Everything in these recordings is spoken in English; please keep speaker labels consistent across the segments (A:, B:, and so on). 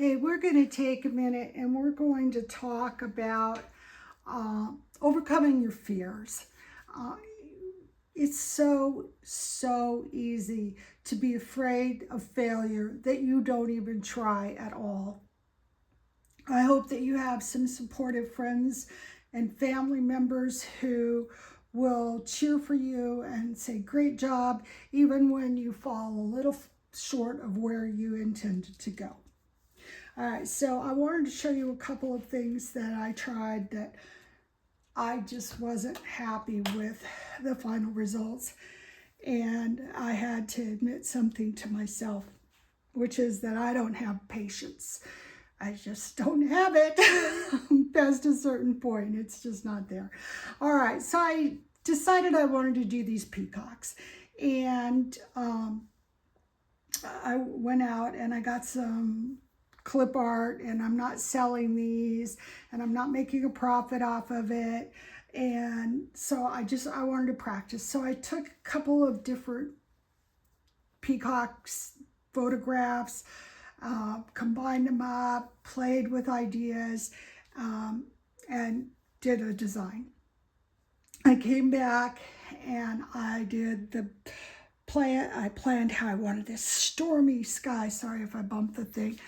A: Hey, we're going to take a minute and we're going to talk about overcoming your fears. Uh, it's so easy to be afraid of failure that you don't even try at all. I hope that you have some supportive friends and family members who will cheer for you and say, great job, even when you fall a little short of where you intended to go. All right, so I wanted to show you a couple of things that I tried that I just wasn't happy with the final results. And I had to admit something to myself, which is that I don't have patience. I just don't have it past a certain point. It's just not there. All right, so I decided I wanted to do these peacocks. And I went out and I got some clip art, and I'm not selling these and I'm not making a profit off of it. And so I wanted to practice. So I took a couple of different peacocks photographs, combined them up, played with ideas, and did a design. I came back and I did the plan. I planned how I wanted this stormy sky. Sorry if I bumped the thing.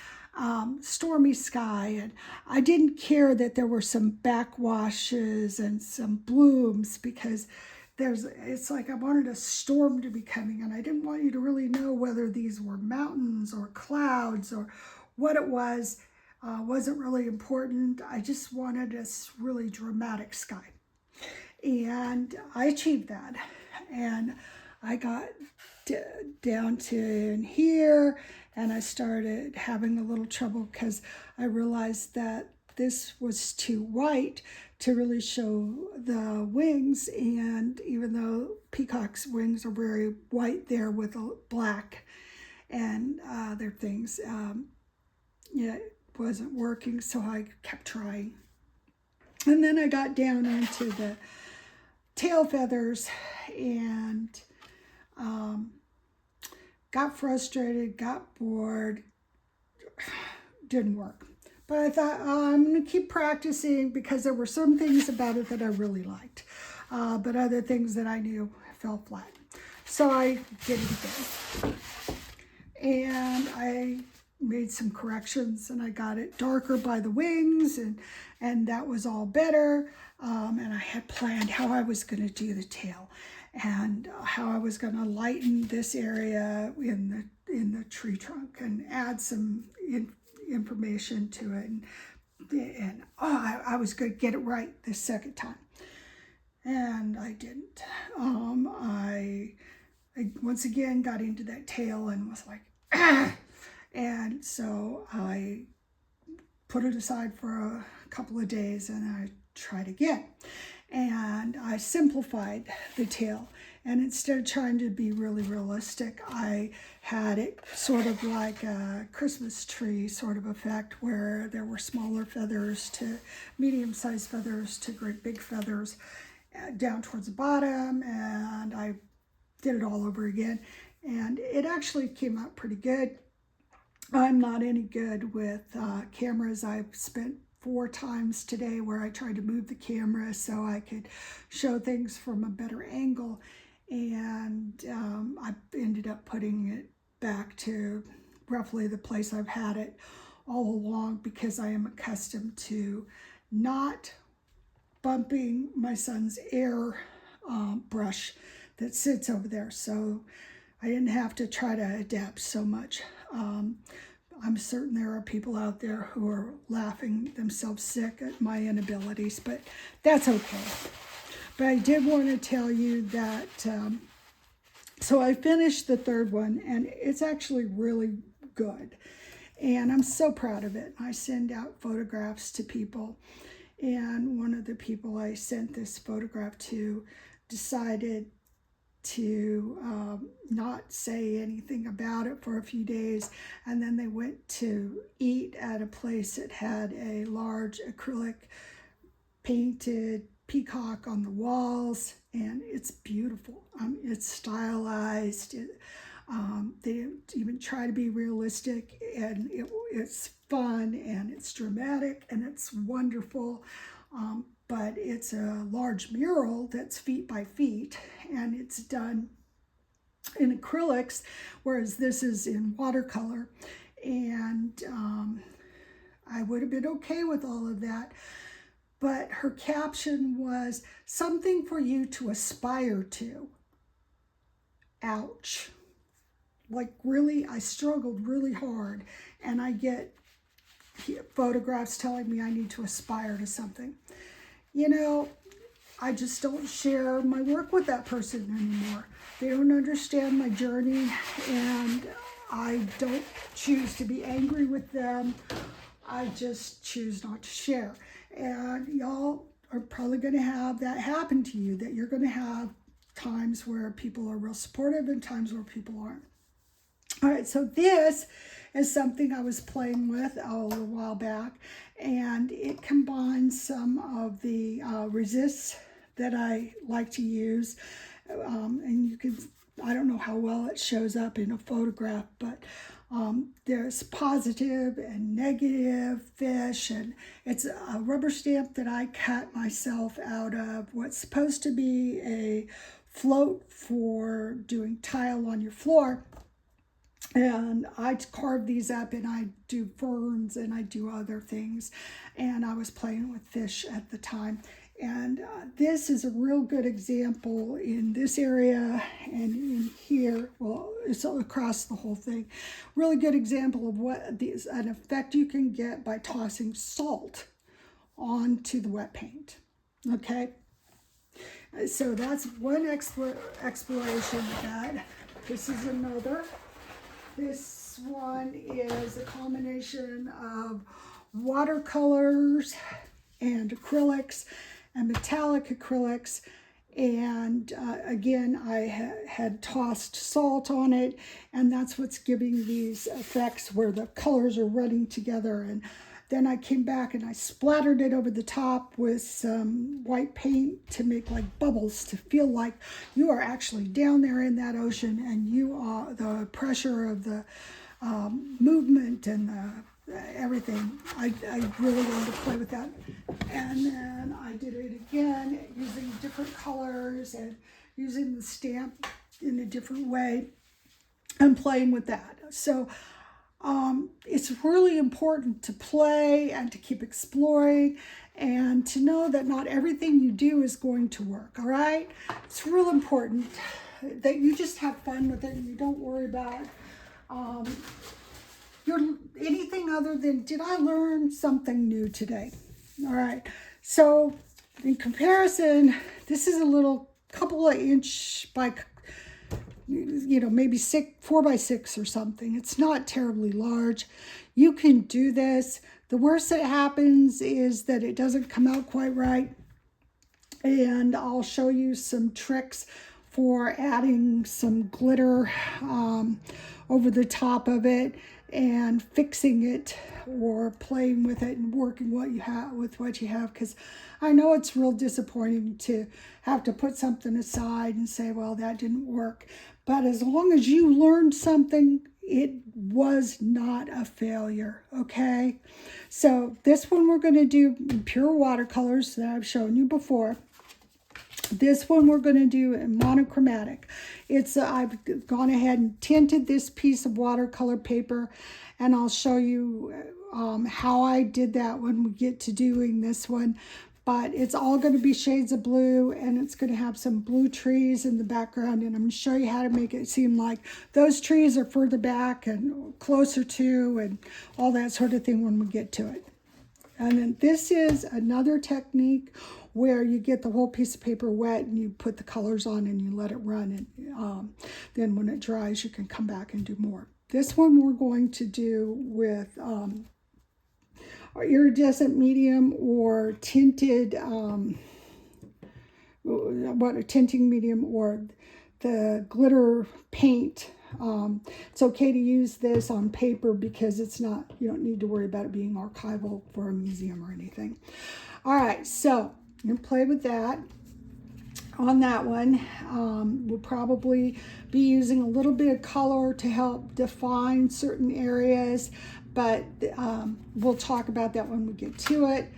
A: Stormy sky, and I didn't care that there were some backwashes and some blooms, because it's like I wanted a storm to be coming, and I didn't want you to really know whether these were mountains or clouds or what it was. Wasn't really important. I just wanted this really dramatic sky, and I achieved that. And I got down to in here, and I started having a little trouble because I realized that this was too white to really show the wings. And even though peacock's wings are very white there with a black and other things, it wasn't working, so I kept trying. And then I got down into the tail feathers and got frustrated, got bored, didn't work. But I thought, I'm going to keep practicing, because there were some things about it that I really liked, but other things that I knew fell flat. So I did it again. And I made some corrections, and I got it darker by the wings, and that was all better. And I had planned how I was going to do the tail, and how I was going to lighten this area in the tree trunk and add some information to it. And I was going to get it right this second time, and I didn't. I once again got into that tail and was like, ah! And so I put it aside for a couple of days, and I tried again. And I simplified the tail. And instead of trying to be really realistic, I had it sort of like a Christmas tree sort of effect, where there were smaller feathers to medium-sized feathers to great big feathers down towards the bottom. And I did it all over again. And it actually came out pretty good. I'm not any good with cameras. I've spent 4 times today where I tried to move the camera so I could show things from a better angle, and I ended up putting it back to roughly the place I've had it all along, because I am accustomed to not bumping my son's air brush that sits over there, so I didn't have to try to adapt so much. I'm certain there are people out there who are laughing themselves sick at my inabilities, but that's okay. But I did want to tell you that, so I finished the third one, and it's actually really good. And I'm so proud of it. I send out photographs to people, and one of the people I sent this photograph to decided to not say anything about it for a few days, and then they went to eat at a place that had a large acrylic painted peacock on the walls, and it's beautiful. It's stylized. They didn't even try to be realistic, and it's fun and it's dramatic and it's wonderful. But it's a large mural that's feet by feet, and it's done in acrylics, whereas this is in watercolor. And I would have been okay with all of that. But her caption was, "Something for you to aspire to." Ouch. Like, really, I struggled really hard, and I get photographs telling me I need to aspire to something. You know, I just don't share my work with that person anymore. They don't understand my journey, and I don't choose to be angry with them. I just choose not to share. And y'all are probably going to have that happen to you, that you're going to have times where people are real supportive and times where people aren't. All right, so this is something I was playing with a little while back, and it combines some of the resists that I like to use. And you can, I don't know how well it shows up in a photograph, but there's positive and negative fish, and it's a rubber stamp that I cut myself out of what's supposed to be a float for doing tile on your floor. And I carve these up, and I do ferns and I do other things, and I was playing with fish at the time. And this is a real good example in this area and in here. Well, it's across the whole thing. Really good example of what an effect you can get by tossing salt onto the wet paint. Okay, so that's one exploration of that. This is another. This one is a combination of watercolors and acrylics and metallic acrylics. And again, I had tossed salt on it, and that's what's giving these effects where the colors are running together. And then I came back and I splattered it over the top with some white paint to make like bubbles, to feel like you are actually down there in that ocean, and you are the pressure of the movement and everything. I really wanted to play with that. And then I did it again using different colors and using the stamp in a different way and playing with that. So it's really important to play and to keep exploring and to know that not everything you do is going to work, all right? It's real important that you just have fun with it and you don't worry about anything other than, did I learn something new today? All right, so in comparison, this is a little couple of inch by, maybe 4x6 or something. It's not terribly large. You can do this. The worst that happens is that it doesn't come out quite right. And I'll show you some tricks for adding some glitter over the top of it and fixing it or playing with it and working with what you have, because I know it's real disappointing to have to put something aside and say, well, that didn't work. But as long as you learned something, it was not a failure, okay? So this one we're going to do in pure watercolors that I've shown you before. This one we're going to do in monochromatic. I've gone ahead and tinted this piece of watercolor paper, and I'll show you how I did that when we get to doing this one. But it's all going to be shades of blue, and it's going to have some blue trees in the background, and I'm going to show you how to make it seem like those trees are further back and closer to, and all that sort of thing when we get to it. And then this is another technique where you get the whole piece of paper wet and you put the colors on and you let it run, and then when it dries you can come back and do more. This one we're going to do with iridescent medium or tinted, tinting medium or the glitter paint. It's okay to use this on paper because it's not, you don't need to worry about it being archival for a museum or anything. All right, so you can play with that. on that one. We'll probably be using a little bit of color to help define certain areas, but we'll talk about that when we get to it.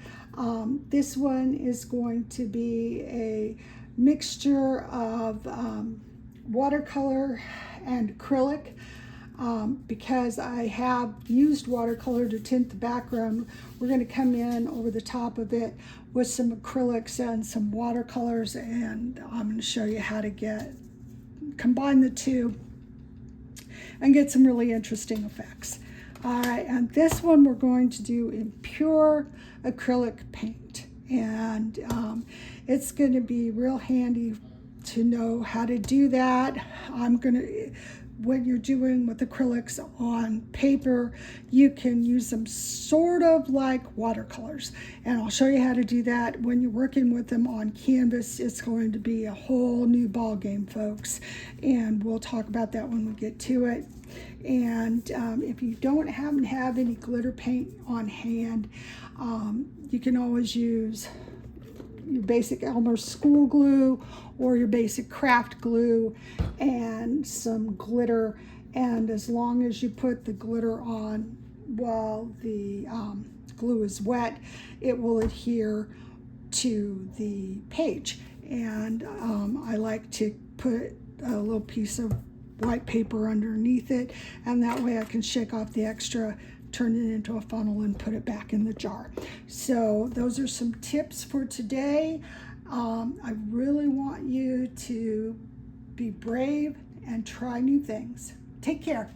A: This one is going to be a mixture of watercolor and acrylic. Because I have used watercolor to tint the background, we're going to come in over the top of it with some acrylics and some watercolors, and I'm going to show you how to combine the two and get some really interesting effects. All right, and this one we're going to do in pure acrylic paint, and it's going to be real handy to know how to do that. When you're doing with acrylics on paper, you can use them sort of like watercolors, and I'll show you how to do that. When you're working with them on canvas, it's going to be a whole new ball game, folks, and we'll talk about that when we get to it. And if you don't happen to have any glitter paint on hand, you can always use your basic Elmer's school glue or your basic craft glue and some glitter, and as long as you put the glitter on while the glue is wet, it will adhere to the page. And I like to put a little piece of white paper underneath it, and that way I can shake off the extra, turn it into a funnel, and put it back in the jar. So those are some tips for today. I really want you to be brave and try new things. Take care.